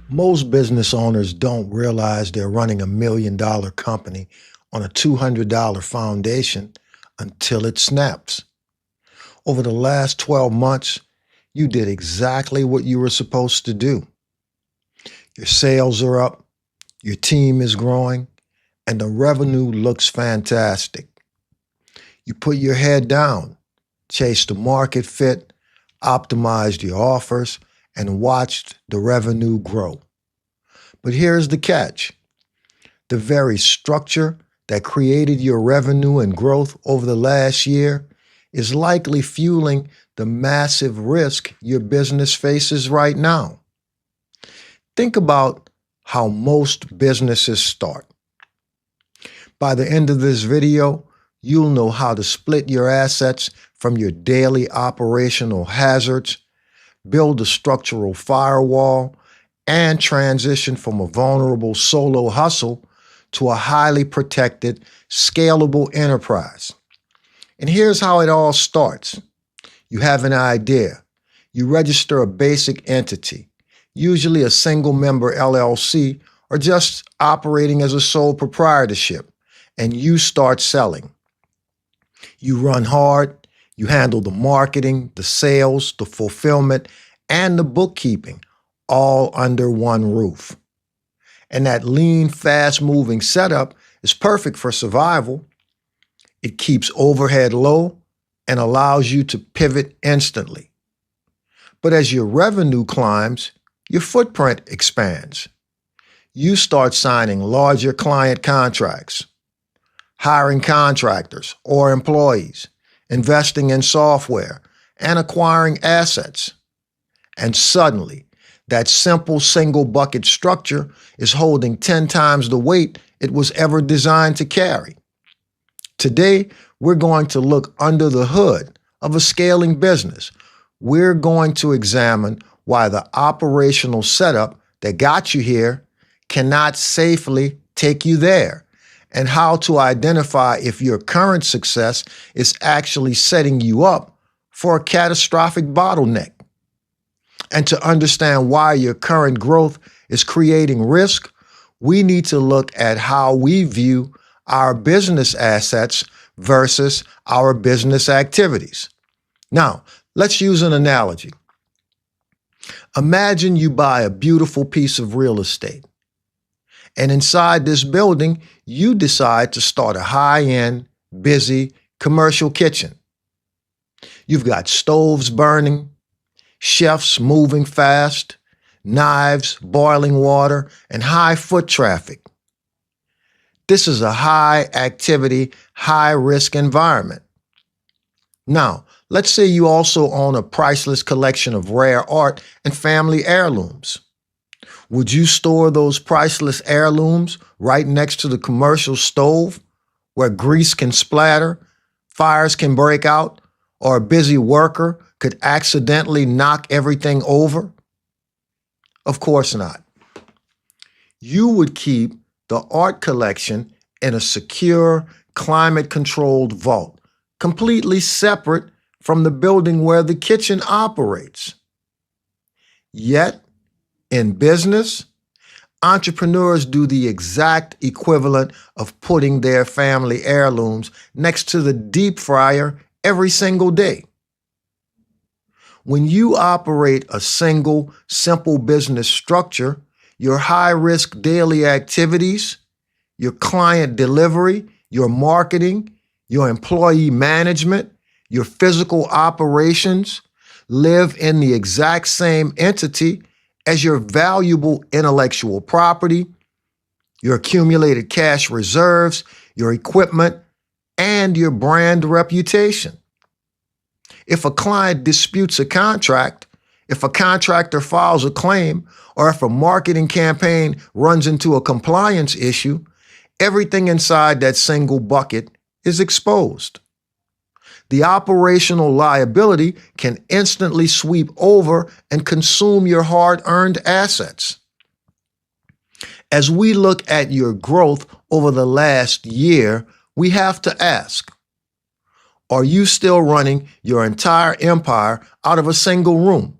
Most business owners don't realize they're running $1 million company on a $200 foundation until it snaps. Over the last 12 months, you did exactly what you were supposed to do. Your sales are up, your team is growing, and the revenue looks fantastic. You put your head down, chased the market fit, optimized your offers, and watched the revenue grow. But here's the catch. The very structure that created your revenue and growth over the last year is likely fueling the massive risk your business faces right now. Think about how most businesses start. By the end of this video, you'll know how to split your assets from your daily operational hazards, build a structural firewall, and transition from a vulnerable solo hustle to a highly protected, scalable enterprise. And here's how it all starts. You have an idea. You register a basic entity, usually a single-member LLC, or just operating as a sole proprietorship, and you start selling. You run hard, you handle the marketing, the sales, the fulfillment, and the bookkeeping, all under one roof. And that lean, fast-moving setup is perfect for survival. It keeps overhead low and allows you to pivot instantly. But as your revenue climbs, your footprint expands. You start signing larger client contracts, hiring contractors or employees, investing in software, and acquiring assets. And suddenly, that simple single bucket structure is holding 10 times the weight it was ever designed to carry. Today, we're going to look under the hood of a scaling business. We're going to examine why the operational setup that got you here cannot safely take you there, and how to identify if your current success is actually setting you up for a catastrophic bottleneck. And to understand why your current growth is creating risk, we need to look at how we view our business assets versus our business activities. Now, let's use an analogy. Imagine you buy a beautiful piece of real estate, and inside this building, you decide to start a high-end, busy commercial kitchen. You've got stoves burning, chefs moving fast, knives, boiling water, and high foot traffic. This is a high-activity, high-risk environment. Now, let's say you also own a priceless collection of rare art and family heirlooms. Would you store those priceless heirlooms right next to the commercial stove where grease can splatter, fires can break out, or a busy worker could accidentally knock everything over? Of course not. You would keep the art collection in a secure, climate-controlled vault, completely separate from the building where the kitchen operates. Yet, in business, entrepreneurs do the exact equivalent of putting their family heirlooms next to the deep fryer every single day. When you operate a single, simple business structure, your high-risk daily activities, your client delivery, your marketing, your employee management, your physical operations live in the exact same entity as your valuable intellectual property, your accumulated cash reserves, your equipment, and your brand reputation. If a client disputes a contract, if a contractor files a claim, or if a marketing campaign runs into a compliance issue, everything inside that single bucket is exposed. The operational liability can instantly sweep over and consume your hard-earned assets. As we look at your growth over the last year, we have to ask, are you still running your entire empire out of a single room,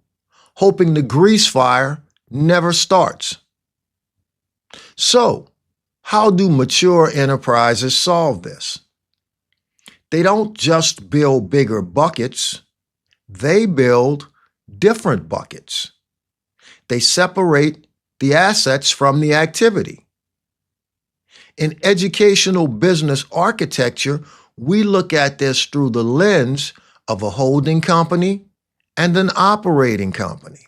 hoping the grease fire never starts. So, how do mature enterprises solve this? They don't just build bigger buckets, they build different buckets. They separate the assets from the activity. In educational business architecture, we look at this through the lens of a holding company and an operating company.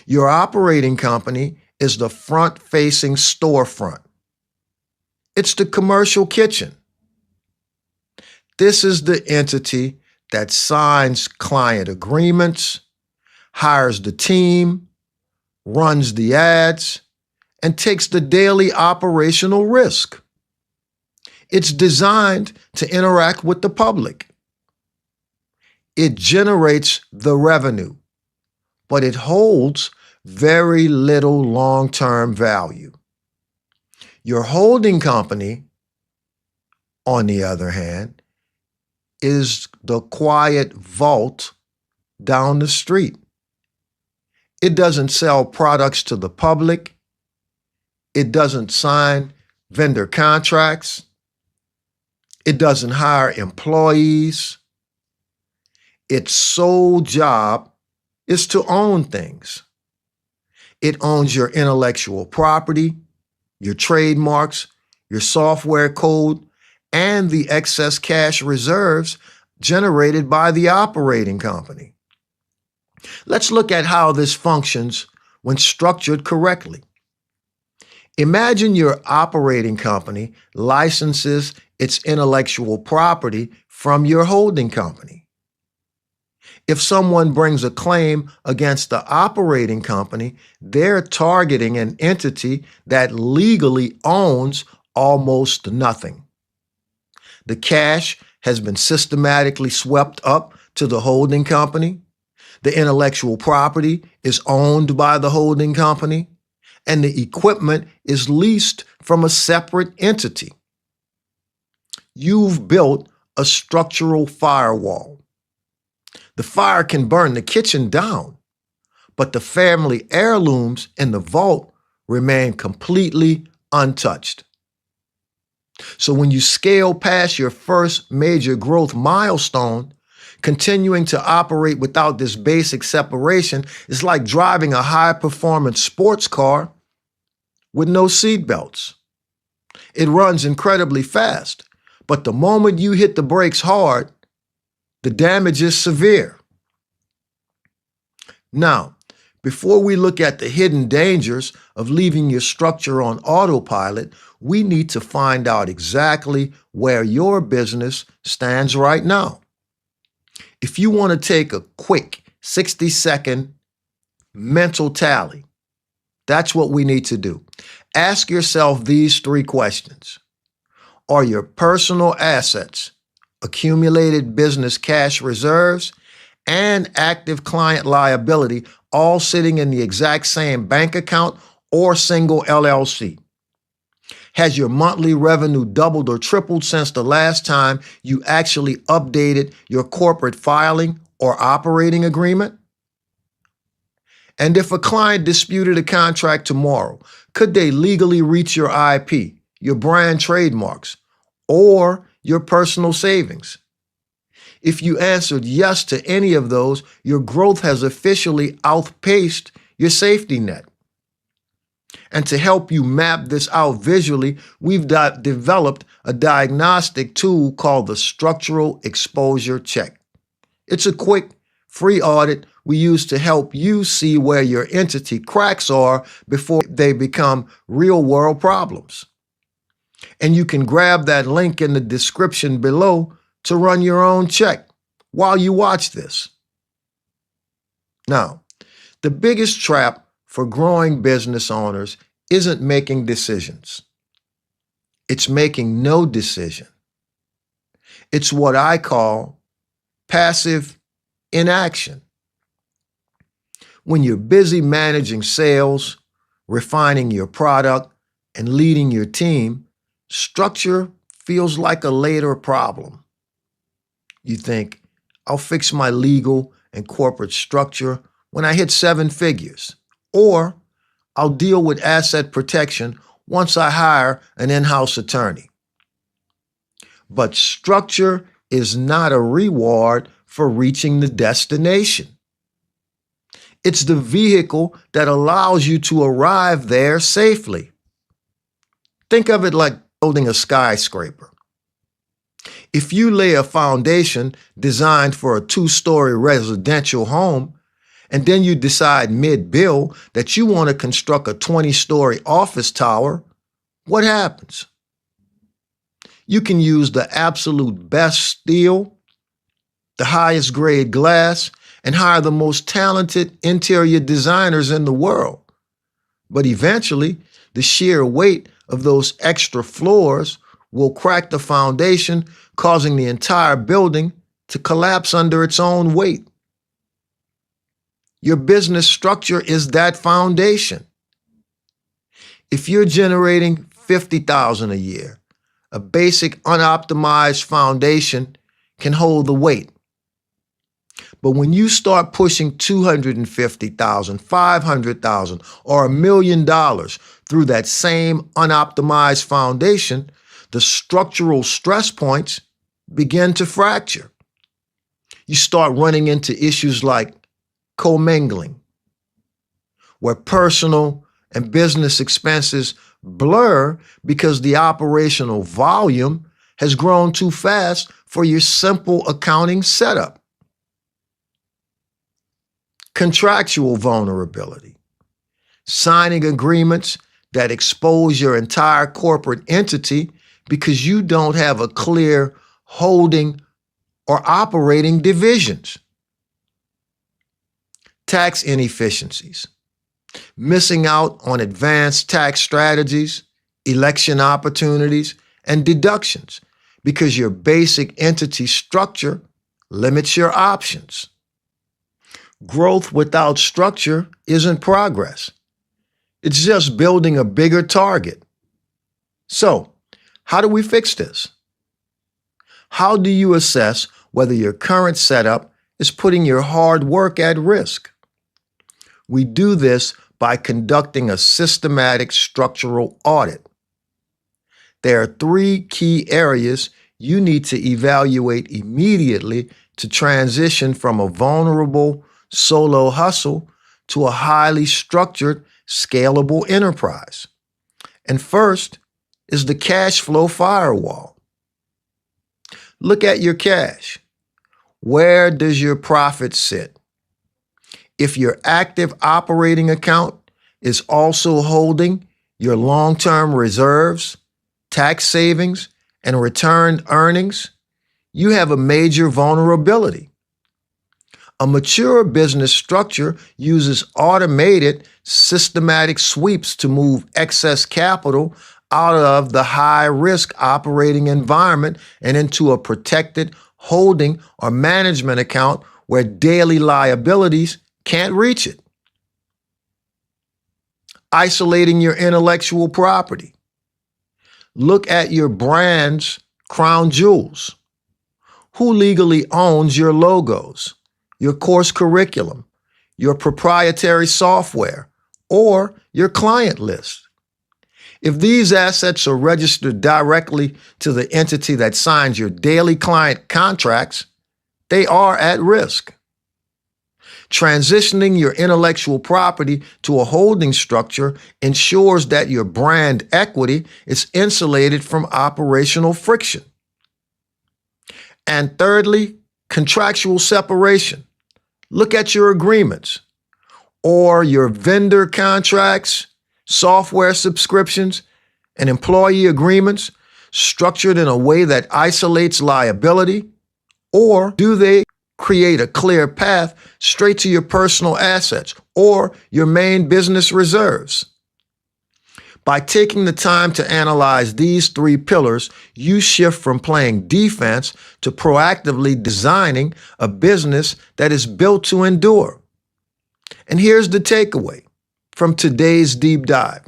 Your operating company is the front-facing storefront. It's the commercial kitchen. This is the entity that signs client agreements, hires the team, runs the ads, and takes the daily operational risk. It's designed to interact with the public. It generates the revenue, but it holds very little long-term value. Your holding company, on the other hand, is the quiet vault down the street. It doesn't sell products to the public. It doesn't sign vendor contracts. It doesn't hire employees. Its sole job is to own things. It owns your intellectual property, your trademarks, your software code, and the excess cash reserves generated by the operating company. Let's look at how this functions when structured correctly. Imagine your operating company licenses its intellectual property from your holding company. If someone brings a claim against the operating company, they're targeting an entity that legally owns almost nothing. The cash has been systematically swept up to the holding company. The intellectual property is owned by the holding company, and the equipment is leased from a separate entity. You've built a structural firewall. The fire can burn the kitchen down, but the family heirlooms in the vault remain completely untouched. So when you scale past your first major growth milestone, continuing to operate without this basic separation is like driving a high-performance sports car with no seatbelts. It runs incredibly fast, but the moment you hit the brakes hard, the damage is severe. Now, before we look at the hidden dangers of leaving your structure on autopilot, we need to find out exactly where your business stands right now. If you want to take a quick 60-second mental tally, that's what we need to do. Ask yourself these 3 questions. Are your personal assets, accumulated business cash reserves, and active client liability all sitting in the exact same bank account or single LLC? Has your monthly revenue doubled or tripled since the last time you actually updated your corporate filing or operating agreement? And if a client disputed a contract tomorrow, could they legally reach your IP, your brand trademarks, or your personal savings? If you answered yes to any of those, your growth has officially outpaced your safety net. And to help you map this out visually, we've developed a diagnostic tool called the Structural Exposure Check. It's a quick, free audit we use to help you see where your entity cracks are before they become real-world problems. And you can grab that link in the description below to run your own check while you watch this. Now, the biggest trap for growing business owners isn't making decisions. It's making no decision. It's what I call passive inaction. When you're busy managing sales, refining your product, and leading your team, structure feels like a later problem. You think, I'll fix my legal and corporate structure when I hit 7 figures, Or I'll deal with asset protection once I hire an in-house attorney. But structure is not a reward for reaching the destination. It's the vehicle that allows you to arrive there safely. Think of it like building a skyscraper. If you lay a foundation designed for a 2-story residential home, and then you decide mid-build that you want to construct a 20-story office tower, what happens? You can use the absolute best steel, the highest grade glass, and hire the most talented interior designers in the world. But eventually, the sheer weight of those extra floors will crack the foundation, causing the entire building to collapse under its own weight. Your business structure is that foundation. If you're generating $50,000 a year, a basic unoptimized foundation can hold the weight. But when you start pushing $250,000, $500,000, or $1 million through that same unoptimized foundation, the structural stress points begin to fracture. You start running into issues like commingling, where personal and business expenses blur because the operational volume has grown too fast for your simple accounting setup. Contractual vulnerability, signing agreements that expose your entire corporate entity because you don't have a clear holding or operating divisions. Tax inefficiencies, missing out on advanced tax strategies, election opportunities, and deductions because your basic entity structure limits your options. Growth without structure isn't progress. It's just building a bigger target. So, how do we fix this? How do you assess whether your current setup is putting your hard work at risk? We do this by conducting a systematic structural audit. There are 3 key areas you need to evaluate immediately to transition from a vulnerable solo hustle to a highly structured, scalable enterprise. And first is the cash flow firewall. Look at your cash. Where does your profit sit? If your active operating account is also holding your long-term reserves, tax savings, and returned earnings, you have a major vulnerability. A mature business structure uses automated, systematic sweeps to move excess capital out of the high-risk operating environment and into a protected holding or management account where daily liabilities can't reach it. Isolating your intellectual property. Look at your brand's crown jewels. Who legally owns your logos, your course curriculum, your proprietary software, or your client list? If these assets are registered directly to the entity that signs your daily client contracts, they are at risk. Transitioning your intellectual property to a holding structure ensures that your brand equity is insulated from operational friction. And thirdly, contractual separation. Look at your agreements or your vendor contracts, software subscriptions, and employee agreements structured in a way that isolates liability, or do they create a clear path straight to your personal assets or your main business reserves? By taking the time to analyze these 3 pillars, you shift from playing defense to proactively designing a business that is built to endure. And here's the takeaway from today's deep dive.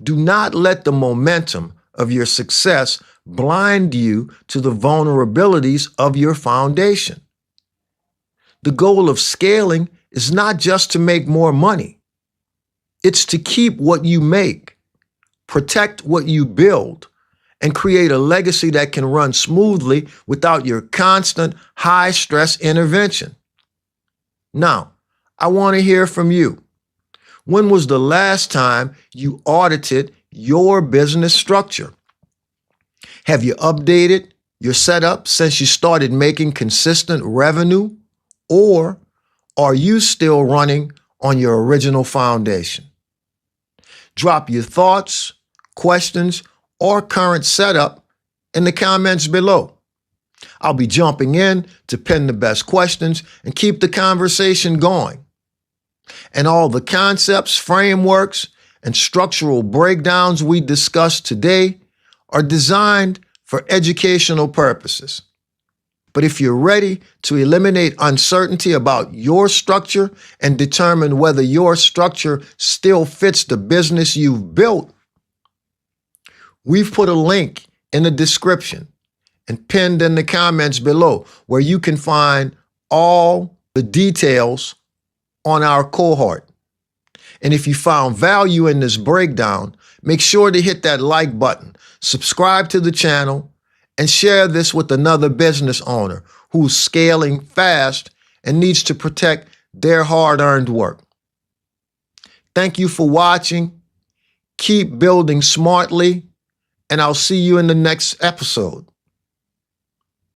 Do not let the momentum of your success blind you to the vulnerabilities of your foundation. The goal of scaling is not just to make more money. It's to keep what you make, protect what you build, and create a legacy that can run smoothly without your constant high-stress intervention. Now, I want to hear from you. When was the last time you audited your business structure? Have you updated your setup since you started making consistent revenue? Or are you still running on your original foundation? Drop your thoughts, questions, or current setup in the comments below. I'll be jumping in to pin the best questions and keep the conversation going. And all the concepts, frameworks, and structural breakdowns we discussed today are designed for educational purposes. But if you're ready to eliminate uncertainty about your structure and determine whether your structure still fits the business you've built, we've put a link in the description and pinned in the comments below where you can find all the details on our cohort. And if you found value in this breakdown, make sure to hit that like button, subscribe to the channel, and share this with another business owner who's scaling fast and needs to protect their hard-earned work. Thank you for watching. Keep building smartly, and I'll see you in the next episode.